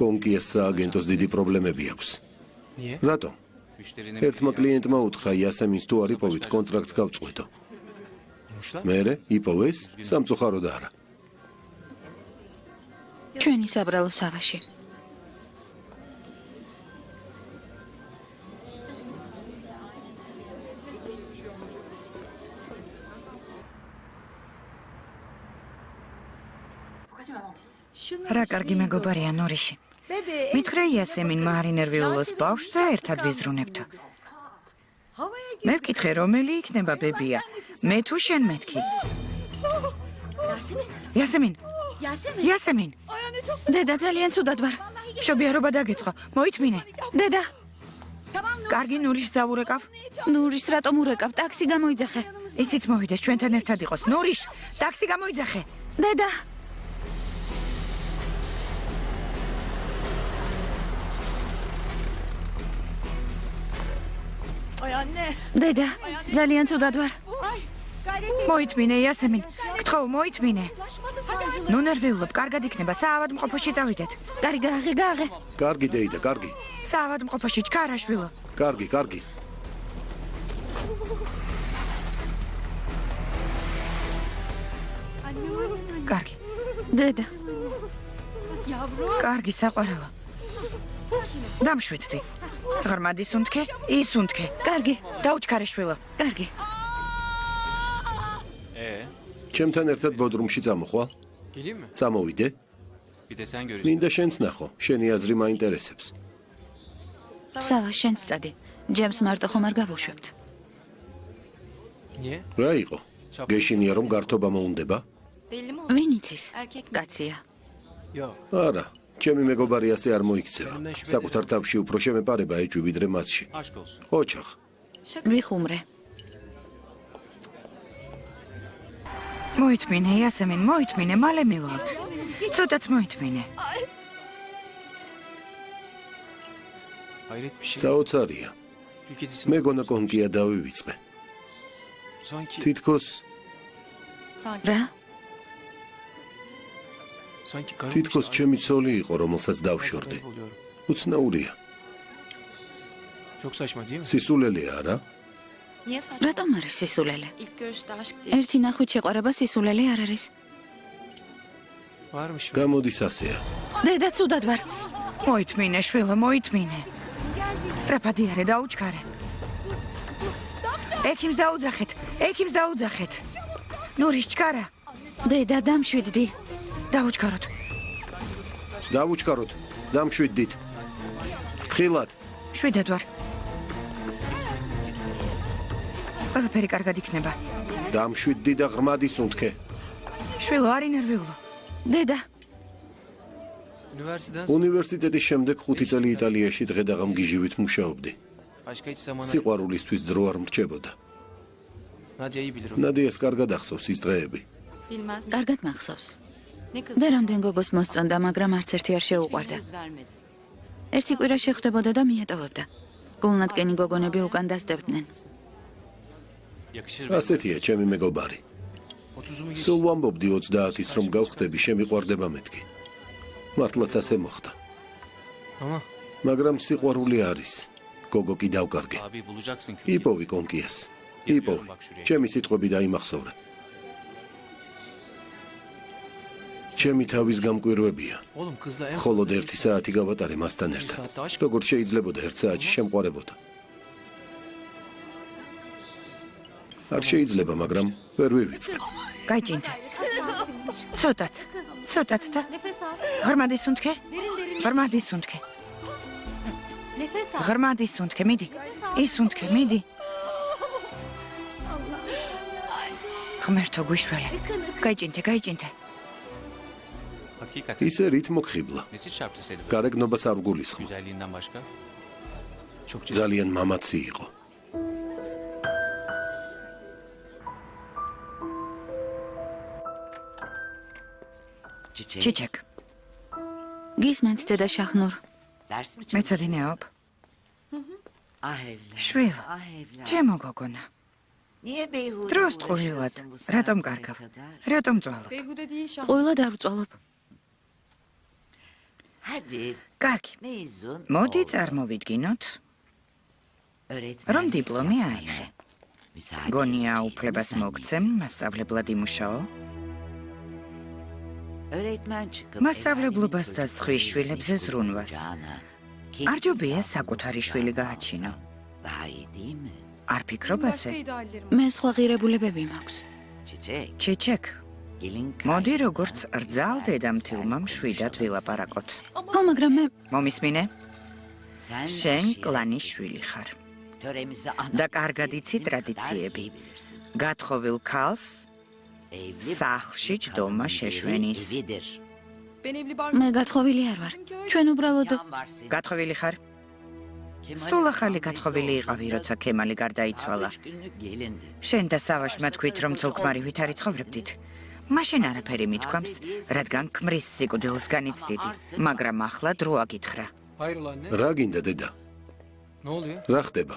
კონკიას სააგენტოს დიდი პრობლემები აქვს. რატომ? ერთმა კლიენტმა უთხრა იასემინს თუ არ იპოვით კონტრაქტს გავწყვეტო. მერე იპოვეს სამწუხაროდ არა. ჩვენი საბრალო სავაში. რა კარგი მეგობარია ნორიში. მითხრა იასემინმა არ ინერვიულოს ბავშვს და ერთად ვიზრუნებთ. მე ვკითხე რომელი იქნება ბებია. მე თუ შენ მეთქი. იასემინ. დედა ძალიან ცუდად ვარ. მშობიარობა დაგეწყო. მოითმინე. დედა. კარგი ნურიშს დავურეკავ. ნურის რატომ ურეკავ? ტაქსი გამოიძახე. ისიც მოვიდეს ჩვენთან ერთად იყოს. ნურიშ, ტაქსი გამოიძახე. დედა. დედა, ძალიან ცუდად ვარ. მოითმინე იასემინ. გთხოვ, მოითმინე. ნუ ნერვიულობ, კარგად იქნება, საავადმყოფოში წავიდეთ. გააღე. კარგი დეიდა, კარგი. საავადმყოფოში ჩქარაშვილო. კარგი. კარგი. დედა. კარგი საყვარელო. დამშვიდდი. ღრმად ისუნთქე, ისუნთქე. კარგი. დაუჩქარე შვილო. კარგი. ჩემთან ერთად ბოდრუმში წამოხვალ? წამოვიდე? მინდა შენც ნახო, შენი აზრი მაინტერესებს. სავა შენც წადი. ჯემს მარტო ხომ არ გავუშვებთ. რა იყო? გეშინია რომ გართობა მოუნდება? ვინ იცის? კაცია. არა, ჩემი მეგობარი ასე არ მოიქცევა. საკუთარ თავში უფრო შემეპარება ეჭვი ვიდრე მასში. ოჩახ. ვიხუმრე. მოითმინე, იასემინ, მოითმინე, მალე მივიღოთ. ცოტაც მოითმინე. საოცარია. მეგონა კონკია დავივიწყე. თითქოს რა? თითქოს ჩემი ცოლი იყო, რომელსაც დავშორდი. უცნაურია. სისულელეა რა? რატომ არის სისულელე? ერთი ნახვით შეყვარება სისულელე არ არის. გამოდის ასეა. დედა ცუდად ვარ. მოითმინე, შვილო, მოითმინე. სწრაფად იარე, დაუჩქარე. ექიმს დაუძახეთ. ნურის ჩქარა. დედა, დამშვიდდი. დავუჩქაროთ, დამშვიდდით. ხილად. შვიდად ვარ. ყველაფერი კარგად იქნება. დამშვიდდი და ღრმად ისუნთქე. შვილო, არ ინერვიულო. დედა. უნივერსიტეტის შემდეგ 5 წელი იტალიაში დღე-დაღამ გიჟივით მუშაობდი. სიყვარულისთვის დრო არ მრჩებოდა. ნადიას კარგად ახსოვს ის დღეები. კარგად მახსოვს. და რამდენ გოგოს მოსწონდა, მაგრამ არც ერთი არ შეუყვარდა. ერთი კვირა შეხვდებოდა და მიატოვებდა. გულნადგენი გოგონები უკან დასდებდნენ. ასეთია ჩემი მეგობარი. სულ ვამბობდი 30-ის რომ გავხდები, შემიყვარდება მეთქი. მართლაც ასე მოხდა. მაგრამ სიყვარული არის. გოგო კი დავკარგე. იპოვი კონკიას. იპოვი. ჩემი სიტყვები დაიმახსოვრე. ჩემი თავის გამკვირვებია. მხოლოდ 1 საათი გავატარე მასთან ერთად. როგორც შეიძლებოდა 1 საათში შემყარებოდა. არ შეიძლება, მაგრამ ვერ ვივიწყებ. გაიჭინდა. ცოტაც და ღრმად ისუნთქე. მიდი. ისუნთქე. ღმერთო გვიშველე. გაიჭინდა. ისე რით მოგხიბლა. გარეგნობას არ გულისხმო. ძალიან მამაცი იყო. ჩიჩეკ. გისმენთ დედა შაჰნურ. მეცადინეობ. შვილ, ჩემო გოგონა. დროს ტყუილად. რატომ კარგავ? რატომ წვალობ? ყვილად არ ვწვალობ. კარგი. მოდი წარმოვიდგინოთ, რომ დიპლომი აიღე. გონია უფლებას მოგცემ მასწავლებლად იმუშაო? მასწავლებლობას და სხვის შვილებზე ზრუნვას. არ ჯობია საკუთარი შვილი გააჩინო. არ ფიქრობ ასე? მე სხვა ღირებულებები მაქვს. ჩეჩეკ. მოდი როგორც რძალ დედამთილმა მშვიდად ვილაპარაკოთ. მაგრამ მე მომისმინე? შენ კლანის შვილი ხარ. და კარგად იცი ტრადიციები. გათხოვილ ქალს სახლში ჯდომა შეშვენის. მე გათხოვილი არ ვარ. ჩვენ უბრალოდ გათხოვილი ხარ? სულ ახალი გათხოვილი იყავი, როცა ქემალი გარდაიცვალა. შენ და სავაშმა თქვით, რომ ცოლ-ქმარივით არ იცხოვრებდით. მაშინ არაფერი მithქვამს, რადგან ქმრის სიკვდილს განიცდიდი, მაგრამ ახლა დრო აგითხრა. რა გინდა დედა? რა ხდება?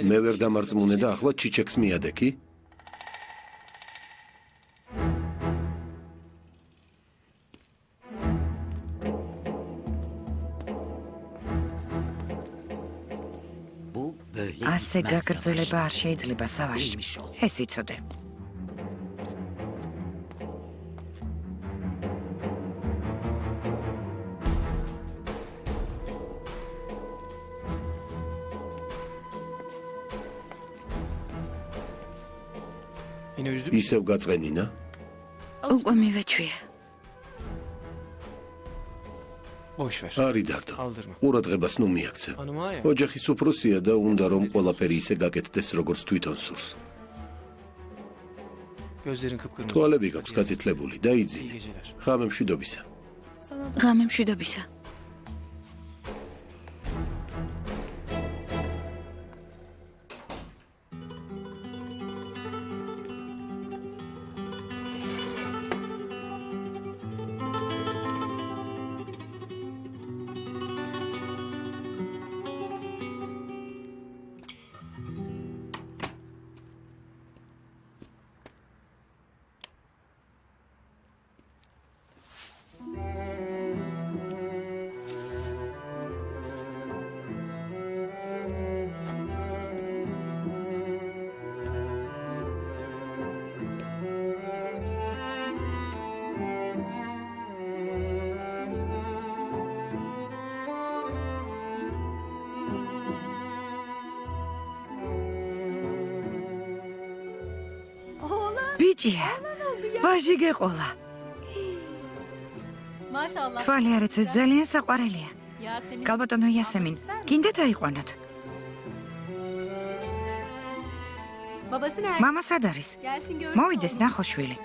მე ვერ დამარწმუნე და ახლა ჩიჩეკს მიადექი? ასე გაგრძელება არ შეიძლება, სავაშ. ეს იცოდე. ისევ გაწყენინა? უკვე მივეჩვია. არი დარდო. ყურადღებას ნუ მიაქცევ. ოჯახის უფროსია და უნდა რომ ყველაფერი ისე გაკეთდეს, როგორც თვითონ სურს. თვალები გაქვს გაწითლებული და იძინე. ღამე მშვიდობისა. ღამე მშვიდობისა. ბიჭია, ვაჟი გეყოლა. მაშაალლა. თვალი არ ეცეს, ძალიან საყვარელია. გალბატონო იასემინ, გინდა დაიყვანოთ? ბაბასი მამა სად არის? მოვიდეს ნახო შვილი.